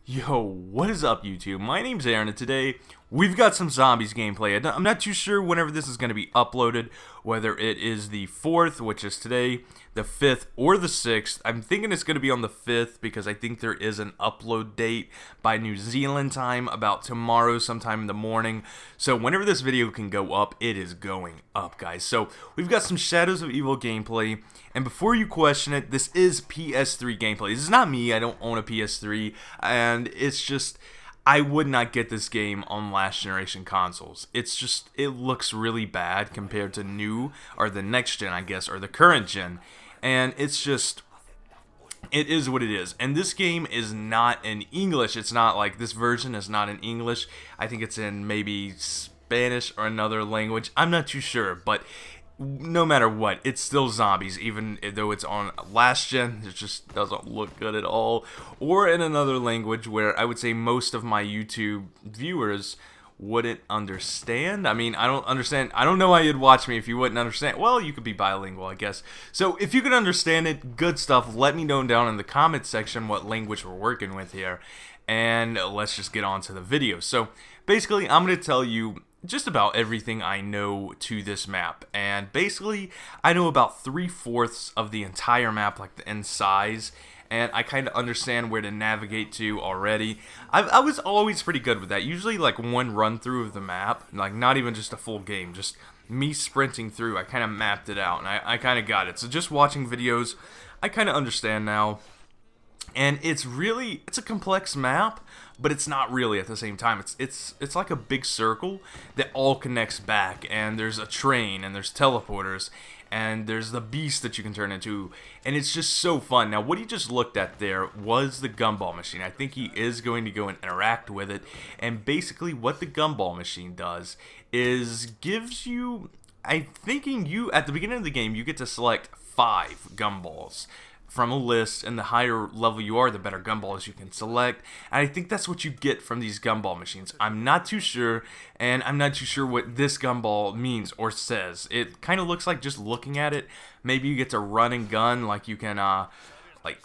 Yo, what is up YouTube? My name's Aaron and today we've got some zombies gameplay. I'm not too sure whenever this is going to be uploaded, whether it is the 4th, which is today, the 5th, or the 6th. I'm thinking it's going to be on the 5th because I think there is an upload date by New Zealand time about tomorrow sometime in the morning. So whenever this video can go up, it is going up, guys. So we've got some Shadows of Evil gameplay, and before you question it, this is PS3 gameplay. This is not me. I don't own a PS3, and it's just, I would not get this game on last generation consoles. It's just, it looks really bad compared to new, or the next gen, I guess, or the current gen. And it's just, it is what it is. And this game is not in English. It's not like, this version is not in English. I think it's in maybe Spanish or another language. I'm not too sure, but no matter what, it's still zombies, even though it's on last gen. It just doesn't look good at all. Or in another language where I would say most of my YouTube viewers wouldn't understand. I mean, I don't understand. I don't know why you'd watch me if you wouldn't understand. Well, you could be bilingual, I guess. So if you can understand it, good stuff. Let me know down in the comments section what language we're working with here. And let's just get on to the video. So basically, I'm going to tell you just about everything I know to this map, and basically I know about 3/4 of the entire map, like in size, and I kind of understand where to navigate to already. I was always pretty good with that, usually like one run through of the map, like not even just a full game, just me sprinting through. I kind of mapped it out, and I kind of got it. So just watching videos, I kind of understand now. And it's a complex map, but it's not really at the same time. It's like a big circle that all connects back, and there's a train, and there's teleporters, and there's the beast that you can turn into, and it's just so fun. Now, what he just looked at there was the gumball machine. I think he is going to go and interact with it, and basically what the gumball machine does is gives you, I'm thinking you, at the beginning of the game, you get to select 5 gumballs from a list, and the higher level you are, the better gumballs you can select, and I think that's what you get from these gumball machines. I'm not too sure, and I'm not too sure what this gumball means or says. It kind of looks like, just looking at it, maybe you get to run and gun, like you can, like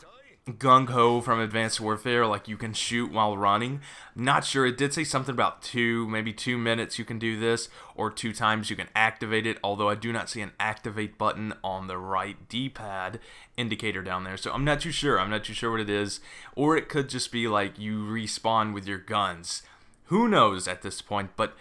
gung-ho from Advanced Warfare, like you can shoot while running. Not sure. It did say something about maybe 2 minutes you can do this, or 2 times you can activate it, although I do not see an activate button on the right D-pad indicator down there, so I'm not too sure. I'm not too sure what it is, or it could just be like you respawn with your guns. Who knows at this point, but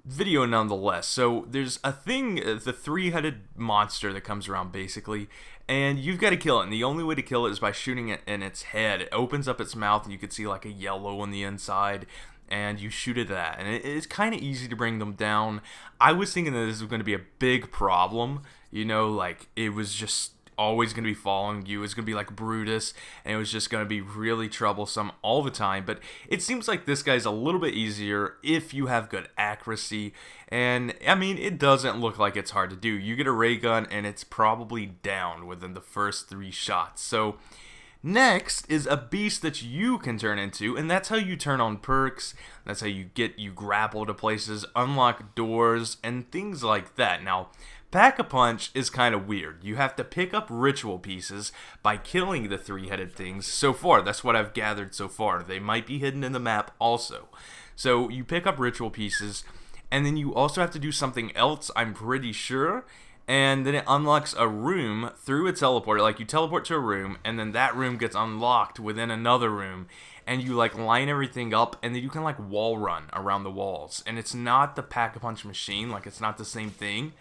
video nonetheless. So there's a thing, the 3-headed monster that comes around basically, and you've got to kill it, and the only way to kill it is by shooting it in its head. It opens up its mouth, and you can see like a yellow on the inside, and you shoot at that, and it's kind of easy to bring them down. I was thinking that this was going to be a big problem, you know, like it was just always going to be following you. It's going to be like Brutus, and it was just going to be really troublesome all the time. But it seems like this guy's a little bit easier if you have good accuracy, and I mean, it doesn't look like it's hard to do. You get a ray gun, and it's probably down within the first 3 shots. So next is a beast that you can turn into, and that's how you turn on perks. That's how you grapple to places, unlock doors, and things like that. Now, Pack-a-Punch is kind of weird. You have to pick up ritual pieces by killing the 3-headed things. So far, that's what I've gathered so far. They might be hidden in the map also. So you pick up ritual pieces, and then you also have to do something else, I'm pretty sure, and then it unlocks a room through a teleporter. Like, you teleport to a room, and then that room gets unlocked within another room, and you like line everything up, and then you can like wall run around the walls. And it's not the Pack-a-Punch machine, like it's not the same thing.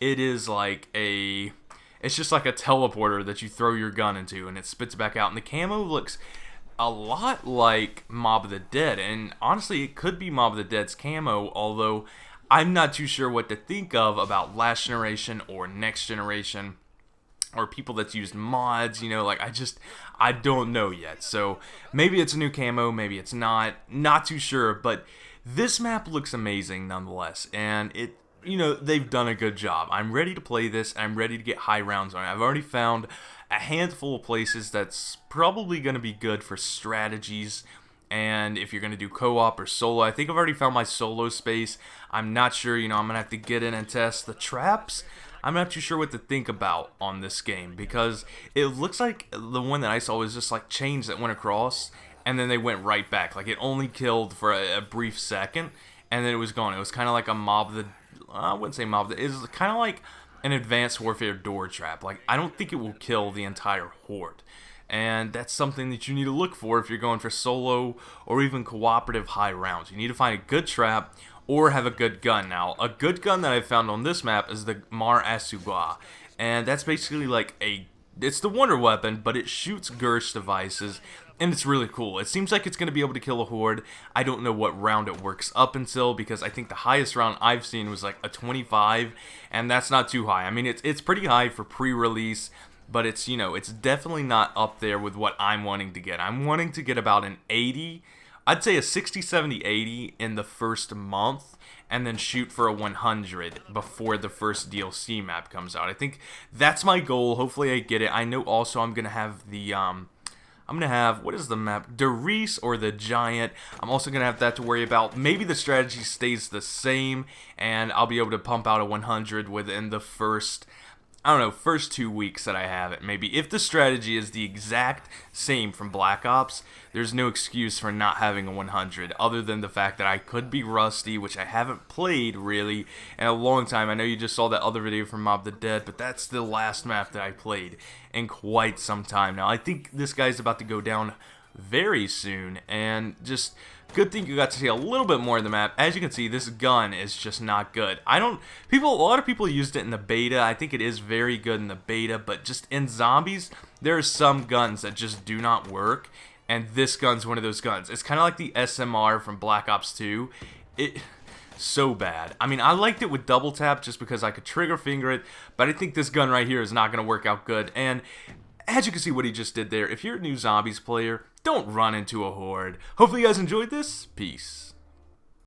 It is like it's just like a teleporter that you throw your gun into, and it spits back out. And the camo looks a lot like Mob of the Dead, and honestly, it could be Mob of the Dead's camo, although I'm not too sure what to think of about last generation or next generation, or people that's used mods, you know, like I don't know yet. So maybe it's a new camo, maybe it's not too sure, but this map looks amazing nonetheless, and you know, they've done a good job. I'm ready to play this. I'm ready to get high rounds on it. I've already found a handful of places that's probably going to be good for strategies, and if you're going to do co-op or solo. I think I've already found my solo space. I'm not sure, you know, I'm going to have to get in and test the traps. I'm not too sure what to think about on this game, because it looks like the one that I saw was just like chains that went across, and then they went right back. Like, it only killed for a brief second, and then it was gone. It was kind of like a Mob of the... I wouldn't say Mob of the... It was kind of like an Advanced Warfare door trap. Like, I don't think it will kill the entire horde. And that's something that you need to look for if you're going for solo or even cooperative high rounds. You need to find a good trap or have a good gun. Now, a good gun that I found on this map is the Mar Asugua. And that's basically like it's the wonder weapon, but it shoots Gersh devices, and it's really cool. It seems like it's going to be able to kill a horde. I don't know what round it works up until, because I think the highest round I've seen was like a 25, and that's not too high. I mean, it's pretty high for pre-release, but it's, you know, it's definitely not up there with what I'm wanting to get. I'm wanting to get about an 80, I'd say a 60, 70, 80 in the first month, and then shoot for a 100 before the first DLC map comes out. I think that's my goal. Hopefully I get it. I know also I'm going to have the, I'm going to have, what is the map? Derice or the Giant. I'm also going to have that to worry about. Maybe the strategy stays the same, and I'll be able to pump out a 100 within the first, I don't know, first 2 weeks that I have it. Maybe if the strategy is the exact same from Black Ops, there's no excuse for not having a 100, other than the fact that I could be rusty, which I haven't played really in a long time. I know you just saw that other video from Mob the Dead, but that's the last map that I played in quite some time now. I think this guy's about to go down very soon, and just good thing you got to see a little bit more of the map. As you can see, this gun is just not good. A lot of people used it in the beta. I think it is very good in the beta, but just in zombies, there are some guns that just do not work, and this gun's one of those guns. It's kind of like the SMR from Black Ops 2. So bad. I mean, I liked it with double tap just because I could trigger finger it, but I think this gun right here is not going to work out good. And as you can see what he just did there, if you're a new zombies player, don't run into a horde. Hopefully you guys enjoyed this. Peace.